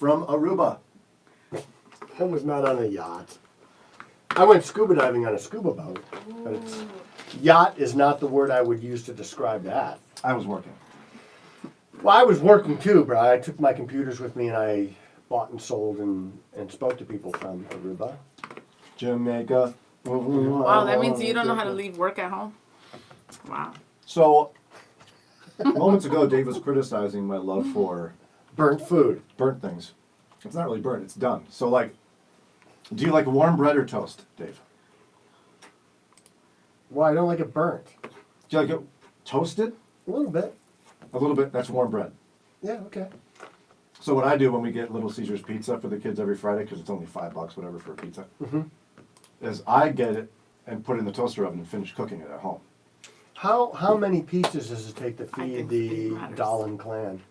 from Aruba. I was not on a yacht. I went scuba diving on a scuba boat. But yacht is not the word I would use to describe that. I was working. Well, I was working too, bro. I took my computers with me and I bought and sold and spoke to people from Aruba. Jamaica. Wow, that means you don't know how to leave work at home? Wow. So, moments ago, Dave was criticizing my love for Burnt food. burnt things. It's not really burnt, it's done. So, like, do you like warm bread or toast, Dave? Well, I don't like it burnt. Do you like it toasted? A little bit. A little bit, that's warm bread. Yeah, okay. So what I do when we get Little Caesars pizza for the kids every Friday, because it's only $5, whatever, for a pizza, is I get it and put it in the toaster oven and finish cooking it at home. How many pizzas does it take to I feed think the speed matters. Dallin clan?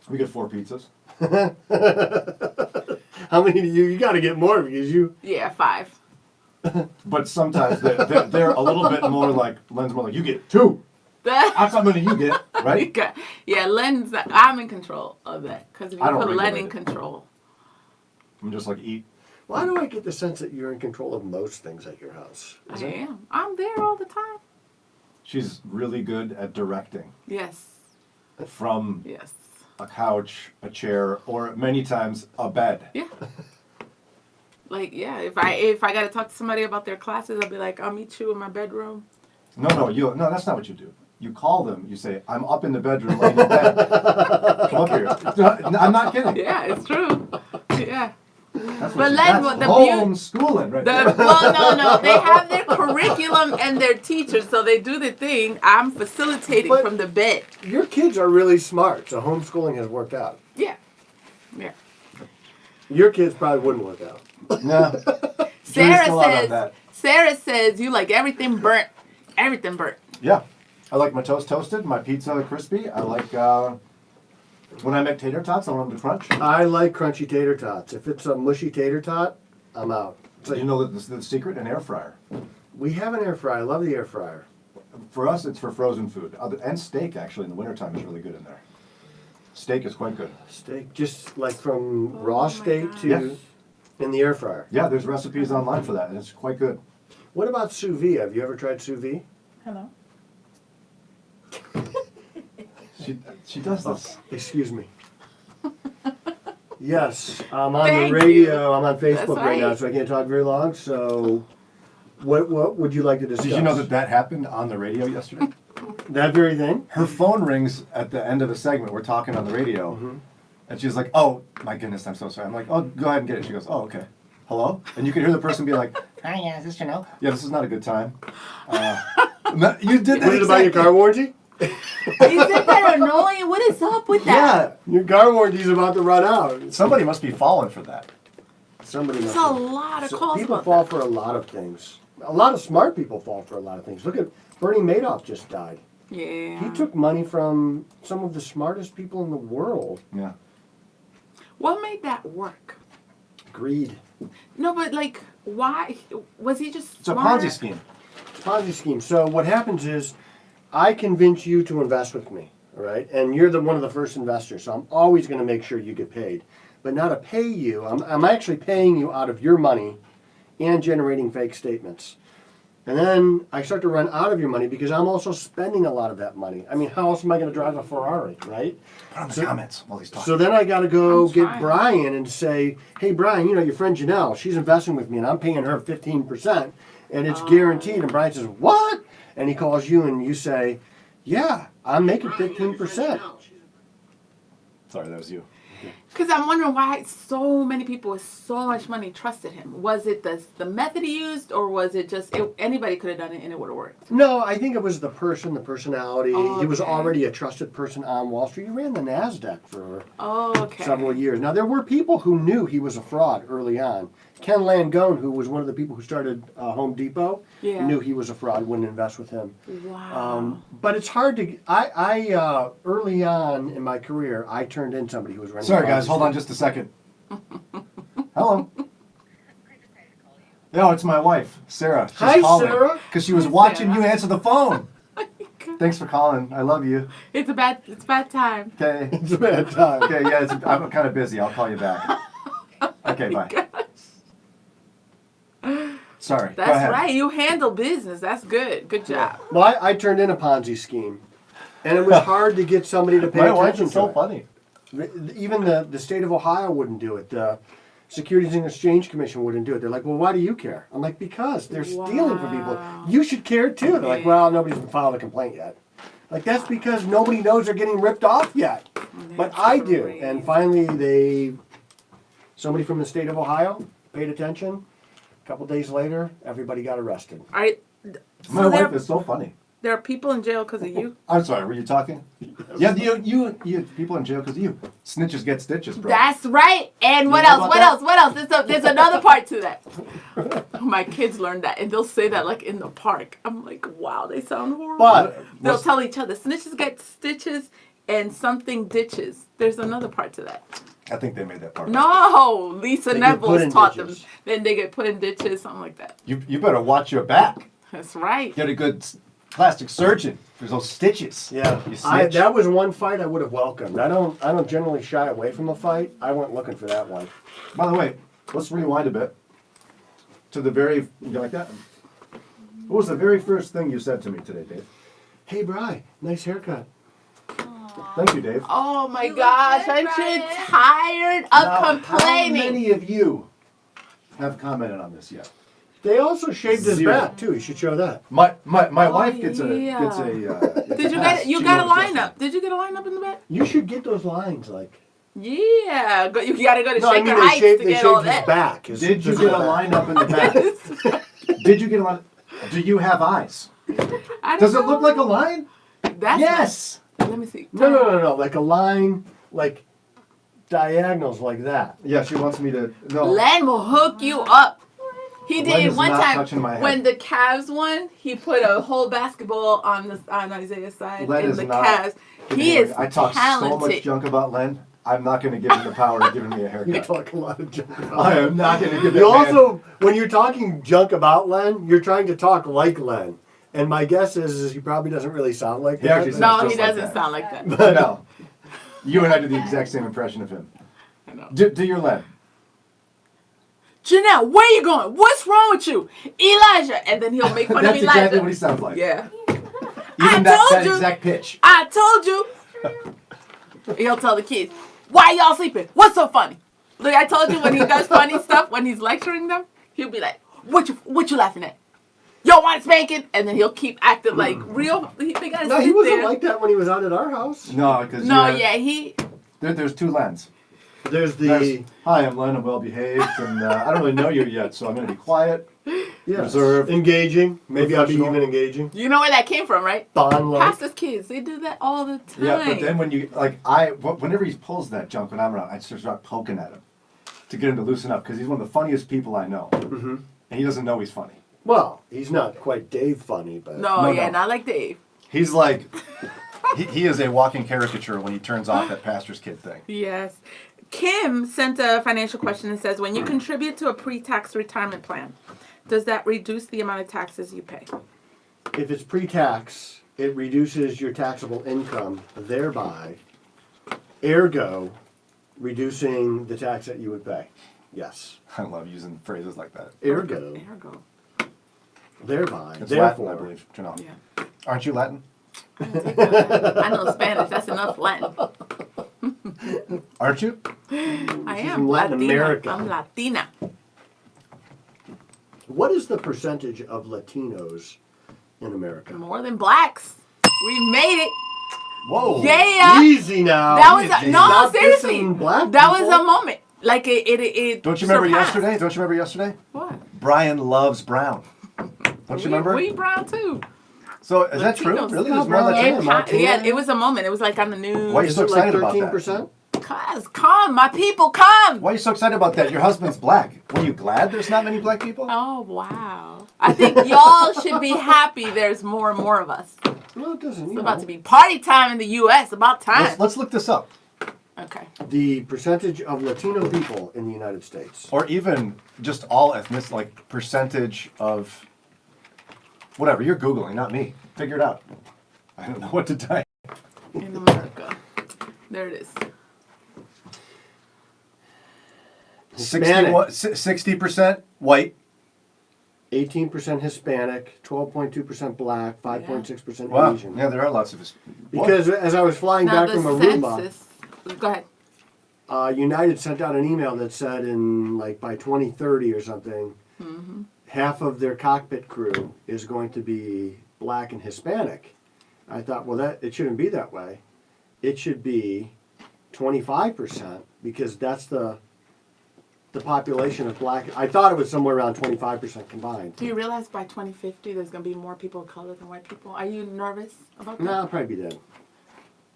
We get 4 pizzas. How many do you got to get more because you... Yeah, 5. But sometimes they're a little bit more like, Len's more like, you get 2. That's how many you get, right? Yeah, Len's, I'm in control of that. Because if you I don't put Len regulate in it. control. I'm just like, eat. Why do I get the sense that you're in control of most things at your house? I am. I'm there all the time. She's really good at directing. Yes. From Yes. a couch, a chair, or many times a bed. Yeah. Like, yeah, if I got to talk to somebody about their classes, I'll be like, I'll meet you in my bedroom. No, that's not what you do. You call them, you say, I'm up in the bedroom laying in bed. Come up here. No, I'm not kidding. Yeah, it's true. Yeah. That's But that's Len, the homeschooling right there. Well, no. They have their curriculum and their teachers, so they do the thing. I'm facilitating But- from the bed. Your kids are really smart, so homeschooling has worked out. Yeah. Yeah. Your kids probably wouldn't work out. No. Jury's still out on that. Sarah says you like everything burnt. Everything burnt. Yeah. I like my toast toasted, my pizza crispy. I like, when I make tater tots, I want them to crunch. I like crunchy tater tots. If it's a mushy tater tot, I'm out. So you know the secret? An air fryer. We have an air fryer. I love the air fryer. For us, it's for frozen food. And steak, actually, in the wintertime is really good in there. Steak is quite good. Steak, just like from raw my steak gosh. to Yeah. in the air fryer. Yeah, there's recipes online for that, and it's quite good. What about sous vide? Have you ever tried sous vide? Hello. She does this. Excuse me. Yes, I'm on Thank the radio. you. I'm on Facebook That's right now, right. so I can't talk very long. So, what would you like to discuss? Did you know that happened on the radio yesterday? That very thing? Her phone rings at the end of a segment. We're talking on the radio, and she's like, "Oh my goodness, I'm so sorry." I'm like, "Oh, go ahead and get it." She goes, "Oh, okay." Hello, and you can hear the person be like, Hi, yeah, is this Jannelle? "Yeah, this is not a good time." You did that. Was it about your exactly. car warranty? Is that annoying? What is up with that? Yeah, Your car warranty's about to run out. somebody must be falling for that. Somebody It's must a have- lot of So calls people about fall that. for a lot of things. A lot of smart people fall for a lot of things. Look at Bernie Madoff just died. Yeah. He took money from some of the smartest people in the world. Yeah. What made that work? Greed. No, but like, why? Was he just It's a smart? Ponzi scheme. Ponzi scheme. So what happens is, I convince you to invest with me, all right? And you're one of the first investors, so I'm always going to make sure you get paid. But now to pay you, I'm actually paying you out of your money and generating fake statements. And then I start to run out of your money because I'm also spending a lot of that money. I mean, how else am I going to drive a Ferrari, right? Put on the comments while he's talking. So then I got to go I'm get trying. Brian and say, hey, Brian, you know, your friend Jannelle, she's investing with me and I'm paying her 15% and it's guaranteed. And Brian says, what? And he calls you and you say, yeah, I'm making 15%. Sorry, that was you. Because I'm wondering why so many people with so much money trusted him. Was it the method he used, or was it just anybody could have done it and it would have worked? No, I think it was the person, the personality. Oh, He was okay. already a trusted person on Wall Street. He ran the NASDAQ for Oh, okay. several years. Now, there were people who knew he was a fraud early on. Ken Langone, who was one of the people who started Home Depot, Yeah. knew he was a fraud, wouldn't invest with him. Wow. But it's hard to. I early on in my career, I turned in somebody who was running. Sorry, guys. Hold on just a second. Hello. No, it's my wife, Sarah. She's Hi, calling Sarah. because she was Hi, watching Sarah. you answer the phone. Oh my God. Thanks for calling. I love you. It's bad time. Okay. It's a bad time. Okay, yeah, I'm kind of busy. I'll call you back. Okay, bye. Sorry. Go That's ahead. right. You handle business. That's good. Good job. Well, I turned in a Ponzi scheme, and it was hard to get somebody to pay My wife attention is so to funny. it. Even the state of Ohio wouldn't do it. The Securities and Exchange Commission wouldn't do it. They're like, well, why do you care? I'm like, because they're stealing from people. You should care too. They're like, well, nobody's filed a complaint yet. Like, that's because nobody knows they're getting ripped off yet. But I do. crazy. And finally, somebody from the state of Ohio paid attention. A couple days later, everybody got arrested. All right. My So wife is so funny. there are people in jail because of you. I'm sorry, were you talking? Yeah, you people in jail because of you. Snitches get stitches, bro. That's right. And what know else? about What that? else? What else? There's another part to that. My kids learned that, and they'll say that like in the park. I'm like, wow, they sound horrible. But They'll tell each other, snitches get stitches and something ditches. There's another part to that. I think they made that part. No, Lisa They get put Neville's in taught ditches. them. Then they get put in ditches, something like that. You better watch your back. That's right. Get a good plastic surgeon for those stitches. yeah, You snitch. that was one fight I would have welcomed. I don't generally shy away from a fight. I went looking for that one. By the way, let's rewind a bit to the very. You like that? What was the very first thing you said to me today, Dave? Hey, Bri, nice haircut. Thank you, Dave. Oh my You look gosh, good, aren't you Brian. tired of Now, complaining? How many of you have commented on this yet? They also shaved his Zero. back too. You should show that. My wife gets a yeah. gets a. Did you get you got a lineup? Did you get a lineup in the back? You should get those lines like. Yeah, you gotta go to No, I Shaker mean they Heights shaved, to they get all shaved his that. back. Did you get a lineup in the back? Did you get a line? Do you have eyes? I Does it don't look like a know. line? That's Yes. Let me see. No. Like a line, like diagonals like that. Yeah, she wants me to. No. Len will hook you up. He Len did is one not time touching my head. when the Cavs won. He put a whole basketball on Isaiah's side Len in is the not Cavs. He is I talk talented. so much junk about Len. I'm not going to give him the power of giving me a You haircut. talk a lot of junk about. I am not going to give You that man- also, when you're talking junk about Len, you're trying to talk like Len. And my guess is he probably doesn't really sound like He that. actually No, just he like doesn't that. sound like that. No. You and I did the exact same impression of him. I know. Do your Len. Jannelle, where you going? What's wrong with you? Elijah. And then he'll make fun of That's Elijah. exactly what he sounds like. Yeah. Even told that you. exact pitch. I told you. He'll tell the kids, why y'all sleeping? What's so funny? Look, I told you when he does funny stuff, when he's lecturing them, he'll be like, what you laughing at? Y'all want spanking? And then he'll keep acting like real. They gotta No, sit he wasn't there. like that when he was out at our house. No, because No, yeah, he. there's two Lens. There's the There's, hi, I'm Len. I'm well behaved, and I don't really know you yet, so I'm going to be quiet, reserved, engaging. Maybe I'll be professional. even engaging. You know where that came from, right? Bond like. Pastor's kids, they do that all the time. Yeah, but then when you whenever he pulls that junk when I'm around, I just start poking at him to get him to loosen up because he's one of the funniest people I know, Mm-hmm. and he doesn't know he's funny. Well, he's not quite Dave funny, but no, No. not like Dave. He's like, he is a walking caricature when he turns off that pastor's kid thing. Yes. Kim sent a financial question and says, when you contribute to a pre-tax retirement plan, does that reduce the amount of taxes you pay? if it's pre-tax, it reduces your taxable income, thereby, ergo, reducing the tax that you would pay. Yes. I love using phrases like that. Ergo, Ergo. thereby, It's Latin, I therefore. believe. Jannelle. Yeah. Aren't you Latin? I know Spanish. That's enough Latin. Aren't you? I She's am from Latin Latina. America. I'm Latina. What is the percentage of Latinos in America? More than blacks. We made it. Whoa. Yeah. Easy now. That was Easy. no, Stop seriously. dissing black That was people. a moment. Like it. Don't you remember surpassed. yesterday? Don't you remember yesterday? What? Brian loves brown. Don't you remember? We brown too. So is that true? Latinos. Really? No, There's more brown. Latino. It, Montana? yeah, it was a moment. It was like on the news. Why are you Is so it like excited about that? 13%? Cause come, my people, come. Why are you so excited about that? Your husband's black. Were you glad there's not many black people? Oh wow! I think y'all should be happy. There's more and more of us. No, it doesn't. It's about to be party time in the U.S. About time. Let's look this up. Okay. The percentage of Latino people in the United States. Or even just all ethnic, like percentage of whatever. You're Googling, not me. Figure it out. I don't know what to type. in America? There it is. 60% white. 18% Hispanic, 12.2% black, 5.6% Wow. Asian. Yeah, there are lots of us. Because as I was flying Now back the from Aruba, census. Go ahead. United sent out an email that said in like by 2030 or something, half of their cockpit crew is going to be black and Hispanic. I thought, well, that it shouldn't be that way. It should be 25% because that's the population of black. I thought it was somewhere around 25% combined. Do you realize by 2050 there's going to be more people of color than white people? Are you nervous about that? No, I'll probably be dead.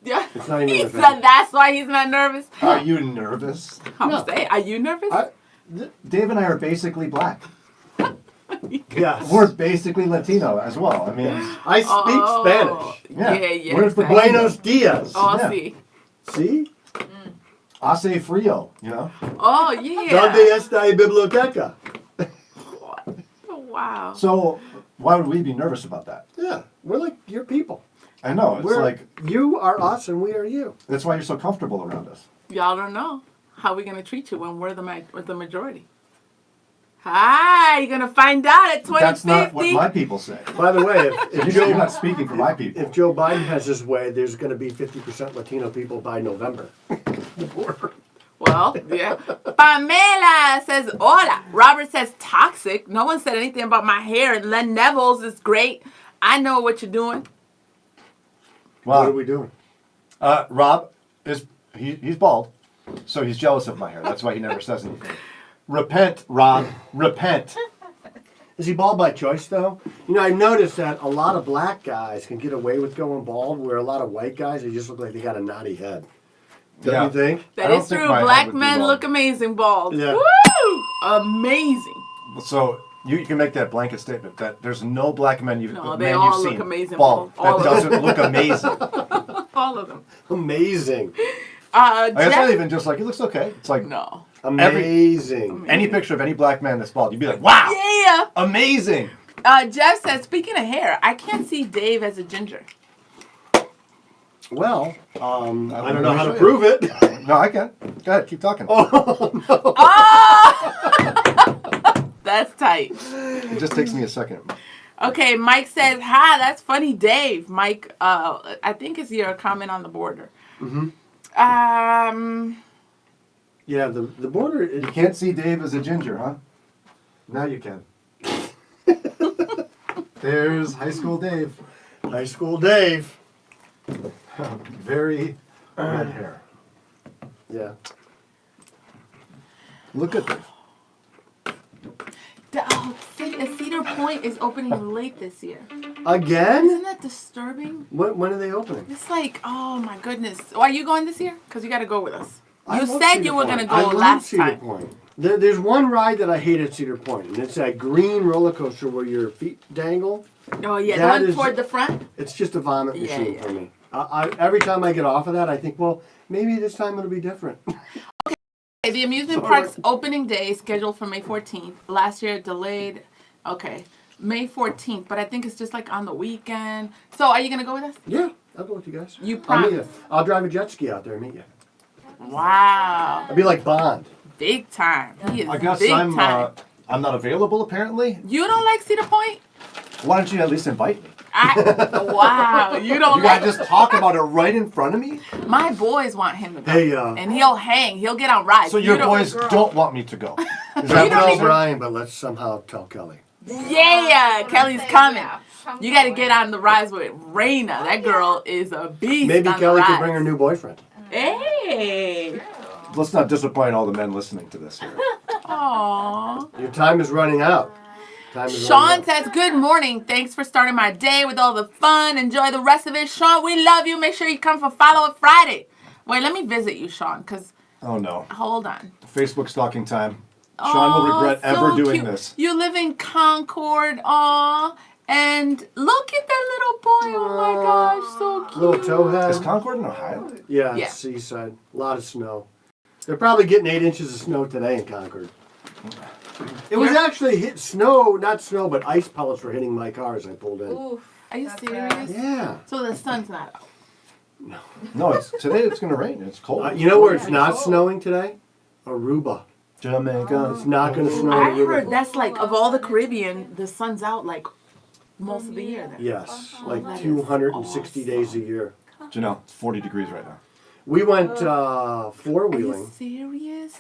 Yeah. It's not even He a said that's why he's not nervous. Are you nervous? I'm saying, are you nervous? Dave and I are basically black. Yes. We're basically Latino as well. I mean, I speak Spanish. Yeah. Where's the exactly. Buenos dias. Oh, Yeah. see. See? Hace frio, you know? Oh, yeah. Donde está la biblioteca? Oh, wow. So why would we be nervous about that? Yeah, we're like your people. I know. It's like, You are us and we are you. that's why you're so comfortable around us. Y'all don't know how we're going to treat you when we're the majority. Hi, you're going to find out at 2050. That's not what my people say. By the way, if You're not speaking for my people. if Joe Biden has his way, there's going to be 50% Latino people by November. Well, yeah. Pamela says, hola. Robert says, toxic. No one said anything about my hair. And Len Neville's is great. I know what you're doing. What are Wow. we doing? Rob he's bald, so he's jealous of my hair. That's why he never says anything. Repent, Rob. Repent. Is he bald by choice, though? You know, I've noticed that a lot of black guys can get away with going bald, where a lot of white guys, they just look like they got a knotty head. Don't Yeah. you think? I That don't is think true. my head Black would be men bald. look amazing bald. Yeah. Woo! Amazing. So you can make that blanket statement that there's no black men you've, No, man they all you've look seen amazing bald bald. All that of them. doesn't look amazing. All of them. Amazing. It's not Jeff, even just like it looks okay. It's like no. Amazing. any picture of any black man that's bald, you'd be like, wow, Yeah. amazing. Jeff says, speaking of hair, I can't see Dave as a ginger. Well, I don't know how to show you. prove it. No, I can. Go ahead, keep talking. Oh! That's tight. It just takes me a second. Okay, Mike says, hi, that's funny, Dave. Mike, I think it's your comment on the border. Mm-hmm. Yeah, the border is... You can't see Dave as a ginger, huh? Now you can. There's high school Dave. High school Dave. Very red hair. Yeah. Look at this. Cedar Point is opening late this year. Again? Isn't that disturbing? When are they opening? It's like, oh my goodness. Oh, are you going this year? Because you got to go with us. I You love said Cedar you were Point. going to I go love last Cedar time. Point. There's one ride that I hate at Cedar Point, and it's that green roller coaster where your feet dangle. Oh, yeah. The That one is- toward the front? It's just a vomit Yeah, machine yeah. for me. Every time I get off of that, I think, well, maybe this time it'll be different. Okay, the amusement park's opening day is scheduled for May 14th. Last year it delayed. Okay, May 14th, but I think it's just like on the weekend. So are you going to go with us? Yeah, I'll go with you guys. You I'll meet you. promise? I'll drive a jet ski out there and meet you. Wow. I'll be like Bond. Big time. He is I guess big I'm time. not available apparently. You don't like Cedar Point? Why don't you at least invite me? Wow. You don't You like gotta just talk about it right in front of me. My boys want him to go. Hey, and he'll hang. He'll get on rides. So You your don't- boys don't want me to go. Is You that don't what Tell you're even- Brian, but let's somehow tell Kelly. Yeah, Kelly's coming. You got to get on the rides with Raina. That girl is a beast. Maybe on the Kelly could rides. bring her new boyfriend. Hey. Let's not disappoint all the men listening to this here. Aww. Your time is running out. Sean says, good morning. Thanks for starting my day with all the fun. Enjoy the rest of it. Sean, we love you. Make sure you come for Follow It Friday. Wait, let me visit you, Sean, because Oh no. hold on. Facebook stalking time. Sean will regret Aw, ever so doing cute. this. You live in Concord. Aw. And look at that little boy. Oh my gosh, so cute. Little towhead. Is Concord in Ohio? Yeah, Yeah. it's seaside. A lot of snow. They're probably getting 8 inches of snow today in Concord. It was Yeah. actually not snow, but ice pellets were hitting my car as I pulled in. Oof. Are you That's serious? nice. Yeah. So the sun's not out. No, today it's gonna rain. It's cold. You know where it's Yeah, not cold. snowing today? Aruba. Jamaica. It's not going to snow in I Aruba. heard that's like of all the Caribbean, the sun's out like most of the year there. Yes, That like is 260 days a awesome. year. Janelle, it's 40 degrees right now. We went Are you four-wheeling. serious?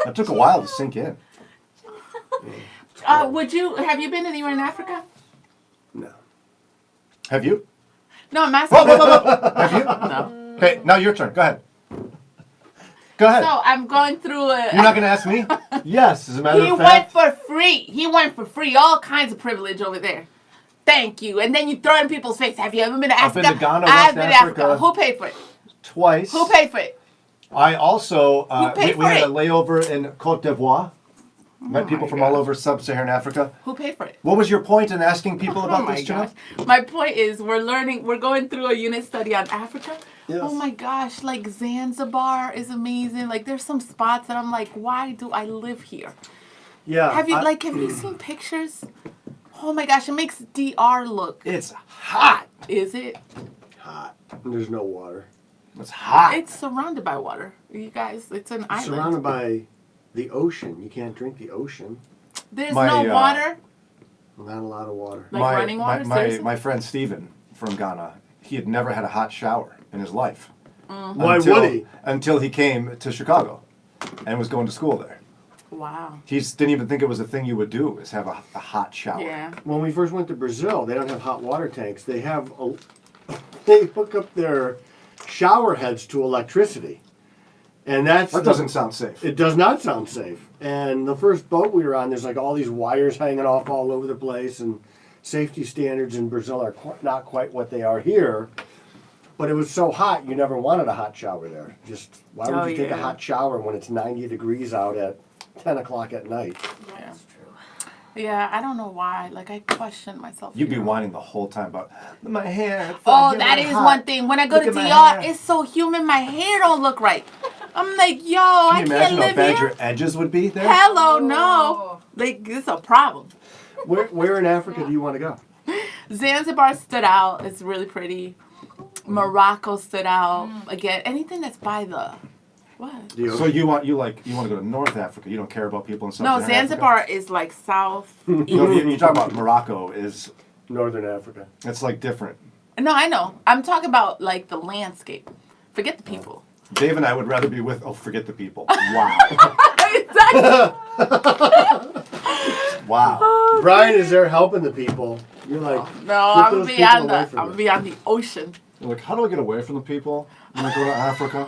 It took a while to sink in. Have you been anywhere in Africa? No. Have you? No, I'm asking. Have you? No. Okay, now your turn. Go ahead. Go ahead. So I'm going through a. You're not going to ask me? Yes, as a matter He of went fact. for free. He went for free. All kinds of privilege over there. Thank you. And then you throw it in people's face. Have you ever been to I've Africa? been to Ghana, I've West been to Africa. Africa. Who paid for it? Twice. Who paid for it? I also, Who paid we for had a it? layover in Cote d'Ivoire. Met people my from all gosh. over sub-Saharan Africa. Who paid for it? What was your point in asking people Oh about my this, gosh. Janelle? My point is we're going through a unit study on Africa. Yes. Oh my gosh, like Zanzibar is amazing. Like there's some spots that I'm like, why do I live here? Yeah. Have you seen pictures? Oh my gosh, it makes DR look. It's hot. Is it? hot? There's no water. It's hot. It's surrounded by water. You guys, it's an island. Surrounded by the ocean. You can't drink the ocean. There's My, no water. Not a lot of water. Like running water, seriously? my friend Steven from Ghana, he had never had a hot shower in his life. Why until, would he? Until he came to Chicago and was going to school there. Wow. He didn't even think it was a thing you would do, is have a hot shower. Yeah. When we first went to Brazil, they don't have hot water tanks. They have they hook up their shower heads to electricity, and that doesn't sound safe. It does not sound safe. And the first boat we were on, there's like all these wires hanging off all over the place, and safety standards in Brazil are not quite what they are here. But it was so hot, you never wanted a hot shower there. Just why would you take a yeah. hot shower when it's 90 degrees out at 10 o'clock at night? Yeah. That's true. Yeah, I don't know why. Like I question myself. You'd be here. whining the whole time about my hair. it's Oh, fucking that is hot." one thing. When I go Look to at my DR, hair. it's so humid. My hair don't look right. I'm like, yo, I Can you can't imagine how live bad here. your edges would be there? Hello, no. Oh. Like it's a problem. Where in Africa do you want to go? Zanzibar stood out. It's really pretty. Morocco stood out. Again, anything that's by the what? The So ocean? you want to go to North Africa? You don't care about people in No, Sub-Saharan Zanzibar is like south. Africa? No, you're talking about Morocco. Northern Africa. It's like different. No, I know. I'm talking about like the landscape. Forget the people. Dave and I would rather be with. Oh, forget the people. Wow. Exactly. Wow. Brian is there helping the people. You're like, No, get I'm those gonna be people on away the from I'm me. gonna be on the ocean. You're like, how do I get away from the people when I go to Africa?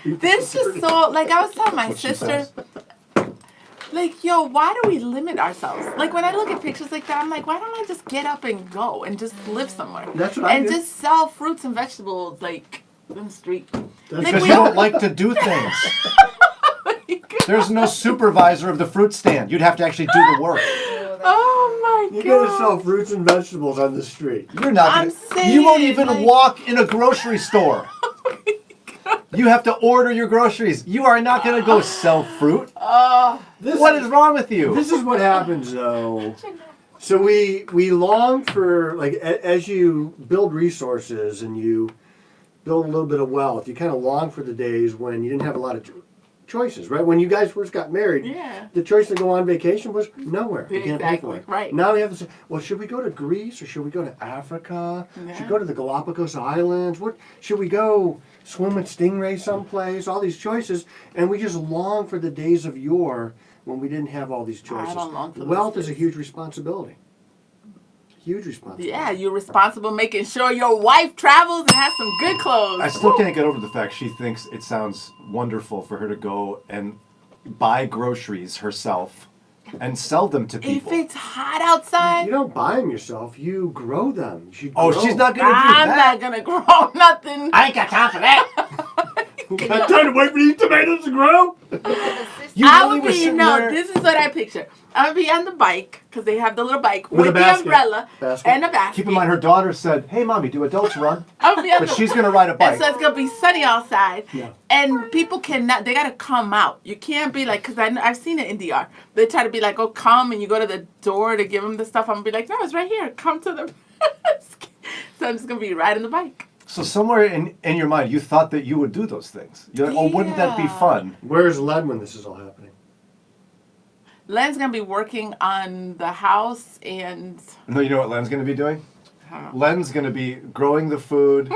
This just so like I was telling my What she sister, says. like, yo, why do we limit ourselves? Like when I look at pictures like that, I'm like, why don't I just get up and go and just live somewhere? That's what I and do. just sell fruits and vegetables like in the street. That's Like, Because we you don't- don't like to do things. There's no supervisor of the fruit stand. You'd have to actually do the work. Oh my You god. gotta sell fruits and vegetables on the street. You're not. I'm You won't saying, even like- walk in a grocery store. You have to order your groceries. You are not going to go sell fruit. What is wrong with you? This is what happens though. So we long for, like, as you build resources and you build a little bit of wealth, you kind of long for the days when you didn't have a lot of choices, right? When you guys first got married, Yeah. the choice to go on vacation was nowhere. You can't pay for Exactly, it. right. Now we have to say, well, should we go to Greece or should we go to Africa? Yeah. Should we go to the Galapagos Islands? What should we go swim with stingrays someplace? All these choices, and we just long for the days of yore when we didn't have all these choices. don't long for those Wealth is a days. huge responsibility. Huge responsibility. Yeah, you're responsible making sure your wife travels and has some good clothes. I still can't get over the fact she thinks it sounds wonderful for her to go and buy groceries herself and sell them to If people. it's hot outside, You don't buy them yourself. You grow them. You should Oh, grow. she's not going to do I'm that. not gonna grow nothing. I ain't got time for that. Got time to wait for these tomatoes to grow? You I really would were be sitting no. there- This is what I picture. I would be on the bike because they have the little bike With a with the basket. umbrella Basket. and a basket. Keep in mind, her daughter said, "Hey, mommy, do adults run?" I would be on But the- she's gonna ride a And bike. so it's gonna be sunny outside, Yeah. and people cannot. They gotta come out. You can't be like, cause I've seen it in DR. They try to be like, oh, come, and you go to the door to give them the stuff. I'm gonna be like, no, it's right here. Come to the. So I'm just gonna be riding the bike. So somewhere in your mind, you thought that you would do those things. You're like, oh, wouldn't that be Yeah. fun? Where's Len when this is all happening? Len's gonna be working on the house, and No, you know what Len's gonna be doing? I don't know. Len's gonna be growing the food.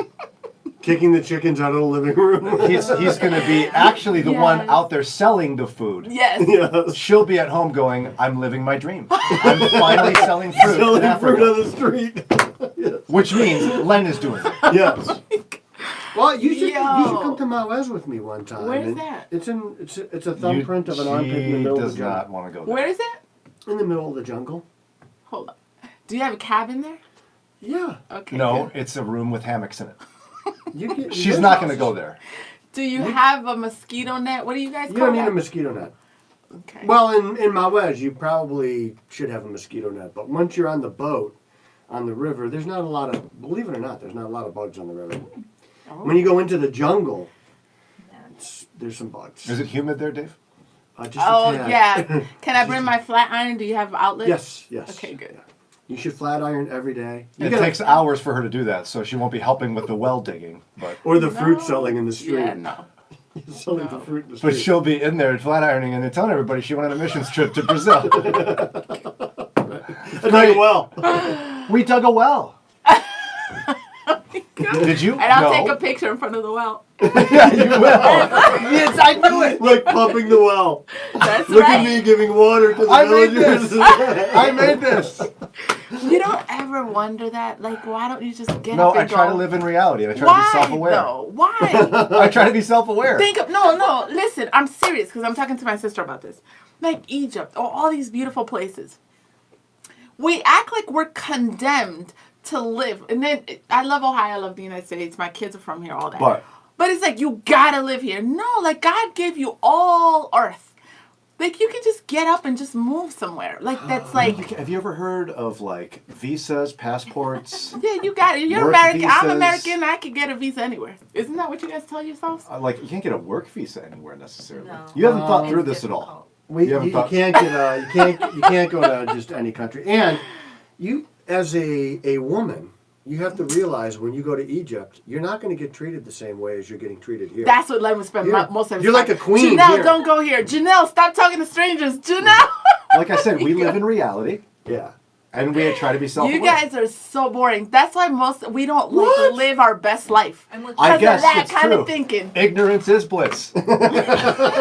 Kicking the chickens out of the living room. He's gonna be actually the one Yes. out there selling the food. Yes. Yes. She'll be at home going, I'm living my dream. I'm finally selling fruit in Selling Africa. fruit on the street. Yes. Which means Len is doing it. Yes. Well, you should Yo. come to Mauez with me one time. Where's and that? It's a thumbprint of an armpit in the middle She of does the not jungle. want to go there. Where is it? In the middle of the jungle. Hold on. Do you have a cabin there? Yeah. Okay. No, good. it's a room with hammocks in it. You She's not going to go there. Do you have a mosquito net? What do you guys You call don't need a that? mosquito net. Okay. Well, in Mauez, you probably should have a mosquito net. But once you're on the boat, on the river, there's not a lot of, believe it or not, there's not a lot of bugs on the river. Oh. When you go into the jungle, there's some bugs. Is it humid there, Dave? Just a Oh tad. yeah. Can I bring my flat iron? Do you have outlets? Yes, yes. Okay, good. Yeah. You should flat iron every day. You It gotta- takes hours for her to do that, so she won't be helping with the well digging. But Or the fruit No. selling in the street. Yeah, no. Selling No. the fruit in the street. but she'll be in there flat ironing and they're telling everybody she went on a missions trip to Brazil. I know you well. We dug a well. Did you? And I'll No. take a picture in front of the well. Yeah, you will. Yes, I knew it. Like pumping the well. That's Look right. at me giving water to the I made villagers. this. I made this. You don't ever wonder that? Like, why don't you just get No, up and I try go? to live in reality. I try Why to be self-aware. though? Why? I try to be self-aware. Think of no. Listen, I'm serious because I'm talking to my sister about this. Like Egypt or all these beautiful places. We act like we're condemned to live, and then I love Ohio. I love the United States. My kids are from here. All that. But it's like you gotta live here. No, like God gave you all Earth. Like you can just get up and just move somewhere. Like that's like. Have you ever heard of like visas, passports? Yeah, you got it. You're Work American. I'm visas. American. I could get a visa anywhere. Isn't that what you guys tell yourselves? Like you can't get a work visa anywhere necessarily. No. You haven't thought through It's this at all. difficult. You haven't You thought- can't get you can't go to just any country. And you, as a woman, you have to realize when you go to Egypt, you're not going to get treated the same way as you're getting treated here. That's what Len would spend Yeah. most of his You're time. like a queen Jannelle, here. don't go here. Jannelle, stop talking to strangers. Jannelle. Like I said, we live in reality, Yeah. and we try to be self-aware. You guys are so boring. That's why we don't like What? live our best life. I'm looking. I Because guess of that it's kind true. of thinking. Ignorance is bliss.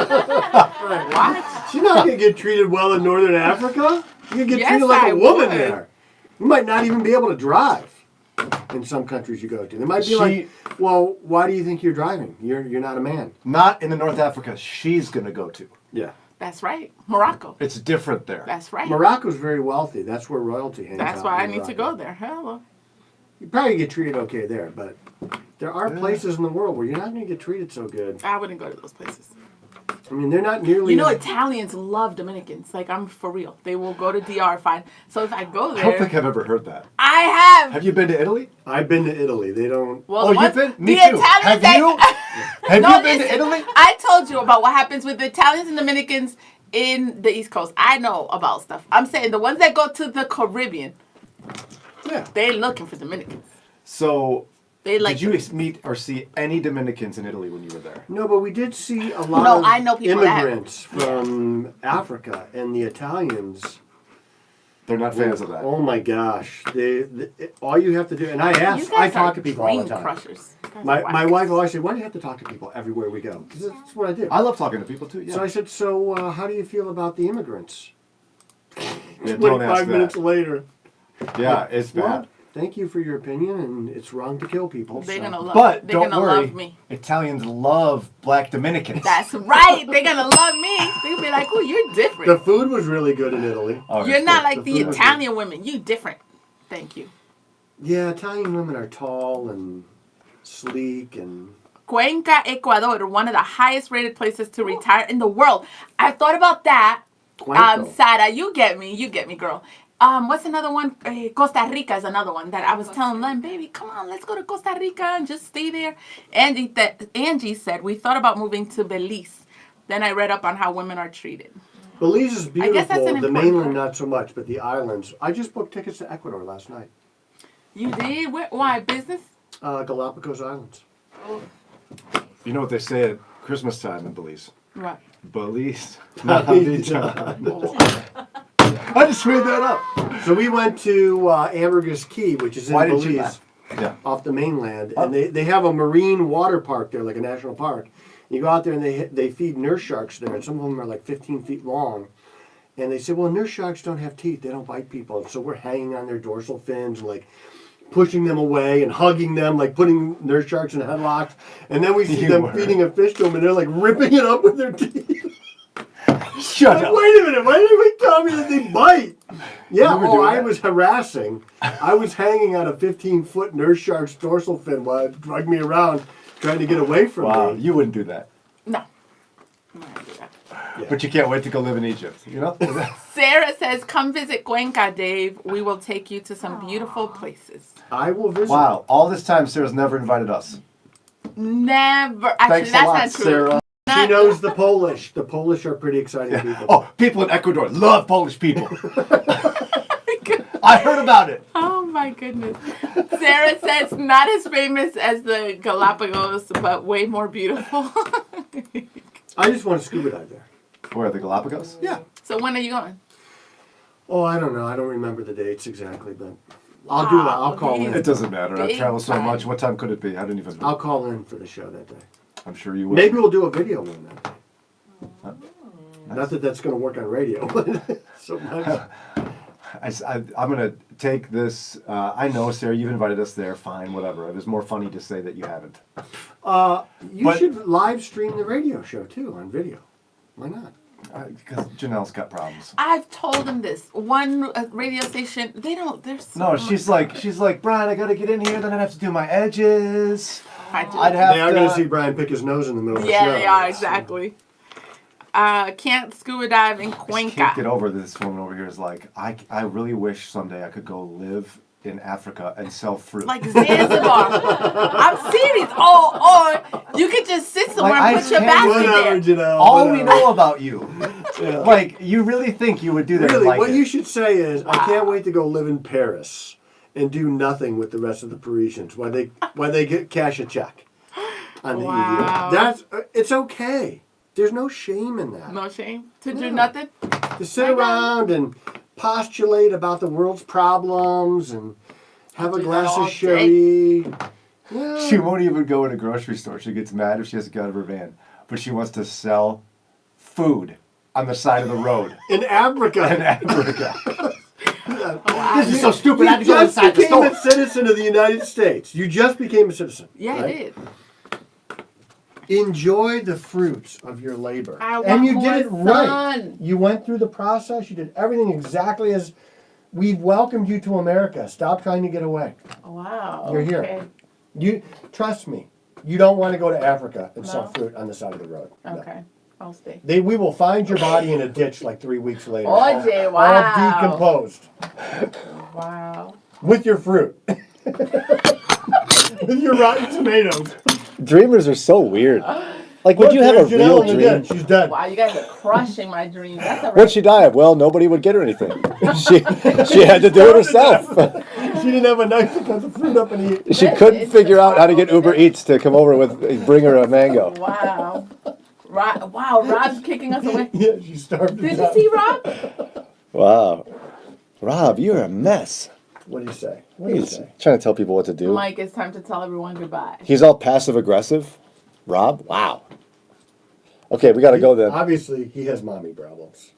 What? She's not going to get treated well in Northern Africa. You're going to get Yes, treated like I a woman would. there. You might not even be able to drive in some countries you go to. They might be like, well, why do you think you're driving? You're not a man. Not in the North Africa she's going to go to. Yeah. That's right. Morocco. It's different there. That's right. Morocco's very wealthy. That's where royalty hangs out. That's why I in need to Morocco. go there. Hello. You probably get treated okay there, but there are Yeah. places in the world where you're not going to get treated so good. I wouldn't go to those places. I mean, they're not nearly. You know, as- Italians love Dominicans. Like, I'm for real. They will go to DR fine. So if I go I don't think there, I've ever heard that. I have. Have you been to Italy? I've been to Italy. They don't. Well, Oh, the you've ones- been? Me the too. Italians Have that- you? Have No, you been to listen, Italy? I told you about what happens with the Italians and Dominicans in the East Coast. I know about stuff. I'm saying the ones that go to the Caribbean, Yeah. they're looking for Dominicans. So, They like. did you meet or see any Dominicans in Italy when you were there? No, but we did see a lot No, of I know people that have- immigrants from Africa, and the Italians. They're not fans of that. Oh my gosh! All you have to do, and I You ask, guys I talk are to people all the dream time. crushers. You guys My are my whack. wife always said, "Why do you have to talk to people everywhere we go?" Because that's what I do. I love talking to people too. Yeah. So I said, "So how do you feel about the immigrants?" Yeah, don't ask 25 minutes that. later. Yeah, it's Well, bad. thank you for your opinion, and it's wrong to kill people. They're so. gonna love. But they're don't gonna worry, love me. Italians love black Dominicans. That's right. They're gonna love me. They'll be like, "Oh, you're different. The food was really good in Italy. Oh, You're it's not good. like The the food was Italian women. You different. Thank you." Yeah, Italian women are tall and sleek and Cuenca, Ecuador, one of the highest rated places to retire in the world. I thought about that. Cuenca. Sara, you get me, girl. What's another one? Costa Rica is another one that I was telling them, baby, come on, let's go to Costa Rica and just stay there. Angie said, we thought about moving to Belize. Then I read up on how women are treated. Belize is I guess that's beautiful. an The important mainland, part. not so much, but the islands. I just booked tickets to Ecuador last night. You did? Why? Business? Galapagos Islands. You know what they say at Christmas time in Belize? What? Belize. I I just made that up. So we went to Ambergris Key, which is in Why did you Belize, laugh? Yeah. off the mainland, and they have a marine water park there, like a national park. You go out there and they feed nurse sharks there, and some of them are like 15 feet long. And they say, well, nurse sharks don't have teeth; they don't bite people. So we're hanging on their dorsal fins, and like pushing them away and hugging them, like putting nurse sharks in headlocks. And then we see You them were. feeding a fish to them, and they're like ripping it up with their teeth. Shut Like, up. wait a minute, why didn't we tell me that they bite? Yeah, You were doing I that? was harassing. I was hanging on a 15-foot nurse shark's dorsal fin while it dragged me around trying to get away from Wow, me. you wouldn't do that. No. I'm not gonna do that. But you can't wait to go live in Egypt, you know? Sarah says, come visit Cuenca, Dave. We will take you to some beautiful places. I will visit. Wow, all this time Sarah's never invited us. Never. Actually, Thanks a that's lot, not true. Sarah. She knows the Polish. The Polish are pretty exciting people. Oh, people in Ecuador love Polish people. I heard about it. Oh my goodness. Sarah says, not as famous as the Galapagos, but way more beautiful. I just want to scuba dive there. Where, the Galapagos? Yeah. So when are you going? Oh, I don't know. I don't remember the dates exactly, but I'll do that. I'll call It in. doesn't matter. I've Big traveled so time. much. What time could it be? I didn't even know. I'll call in for the show that day. I'm sure you will. Maybe we'll do a video one that day. Nice. Not that that's going to work on radio so much. I'm going to take this. I know, Sarah, you've invited us there. Fine, whatever. It was more funny to say that you haven't. You But- should live stream the radio show too on video. Why not? Because Jannelle's got problems. I've told them this. One radio station, they don't, they're so No, she's like, Brian, I got to get in here. Then I'd have to do my edges. I'd have They are going to see Brian pick his nose in the middle of the show. Yeah, they are, exactly. Can't scuba dive in I can't Cuenca. get over this woman over here is like, I really wish someday I could go live in Africa and sell fruit. Like Zanzibar. I'm serious. Or you could just sit somewhere Like, and I put your can't- basket Whatever, there. Jannelle. all we whatever. know about you. Yeah. Like, you really think you would do that? Really, like what it. you should say is, I can't wait to go live in Paris and do nothing with the rest of the Parisians while they get cash a check on the Wow. EU. That's it's okay. There's no shame in that. No shame. To do No. nothing? To sit around and postulate about the world's problems and have a Do that glass all of sherry. Yeah. She won't even go in a grocery store. She gets mad if she has to get out of her van. But she wants to sell food on the side of the road In Africa. in Africa. Wow. This is so stupid. I You have to go just inside the became store. a citizen of the United States. You just became a citizen. Yeah, I right? did. Enjoy the fruits of your labor. I And want you more did it right. sun. You went through the process. You did everything exactly as we've welcomed you to America. Stop trying to get away. Wow. You're here. Okay. You trust me. You don't want to go to Africa and sell No. fruit on the side of the road. No. Okay. I'll stay. We will find your body in a ditch like 3 weeks later. Oye, All wow. decomposed. Wow. With your fruit. With your rotten tomatoes. Dreamers are so weird. Like, would Look, you have a there's Jannelle real in the dream? ditch. She's dead. Wow, you guys are crushing my dreams. That's all What'd right. she die of? Well, nobody would get her anything. she had to do it herself. She didn't have a knife to cut the fruit up and eat. She couldn't figure out how to get Uber Eats to come over with bring her a mango. Wow. Wow, Rob's kicking us away. Yeah, she starved to Did you death. see Rob? Wow, Rob, you're a mess. What do you say? What do you He's say? trying to tell people what to do. Mike, it's time to tell everyone goodbye. He's all passive aggressive. Rob, wow. Okay, we got to go then. Obviously, he has mommy problems.